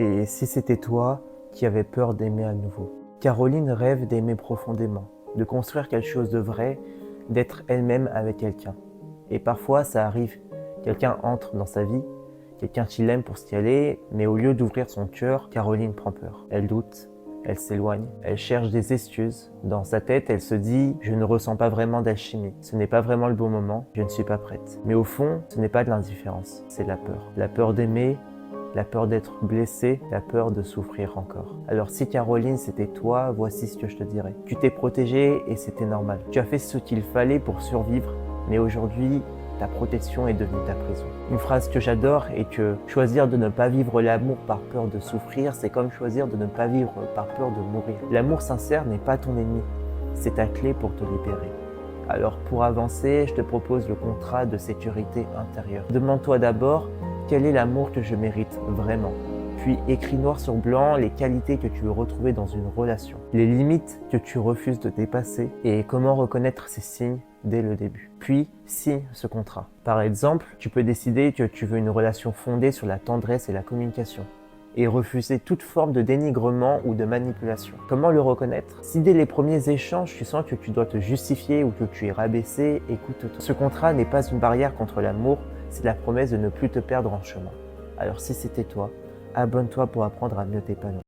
Et si c'était toi qui avais peur d'aimer à nouveau? Caroline rêve d'aimer profondément, de construire quelque chose de vrai, d'être elle-même avec quelqu'un. Et parfois, ça arrive. Quelqu'un entre dans sa vie, quelqu'un qui l'aime pour ce qu'elle est, mais au lieu d'ouvrir son cœur, Caroline prend peur. Elle doute, elle s'éloigne, elle cherche des excuses. Dans sa tête, elle se dit « Je ne ressens pas vraiment d'alchimie, ce n'est pas vraiment le bon moment, je ne suis pas prête ». Mais au fond, ce n'est pas de l'indifférence, c'est la peur. La peur d'aimer, la peur d'être blessé, la peur de souffrir encore. Alors si Caroline c'était toi, voici ce que je te dirais. Tu t'es protégée et c'était normal. Tu as fait ce qu'il fallait pour survivre, mais aujourd'hui, ta protection est devenue ta prison. Une phrase que j'adore est que choisir de ne pas vivre l'amour par peur de souffrir, c'est comme choisir de ne pas vivre par peur de mourir. L'amour sincère n'est pas ton ennemi, c'est ta clé pour te libérer. Alors pour avancer, je te propose le contrat de sécurité intérieure. Demande-toi d'abord quel est l'amour que je mérite vraiment. Puis écris noir sur blanc les qualités que tu veux retrouver dans une relation, les limites que tu refuses de dépasser et comment reconnaître ces signes dès le début. Puis signe ce contrat. Par exemple, tu peux décider que tu veux une relation fondée sur la tendresse et la communication et refuser toute forme de dénigrement ou de manipulation. Comment le reconnaître? Si dès les premiers échanges, tu sens que tu dois te justifier ou que tu es rabaissé, écoute-toi. Ce contrat n'est pas une barrière contre l'amour, c'est la promesse de ne plus te perdre en chemin. Alors si c'était toi, abonne-toi pour apprendre à mieux t'épanouir.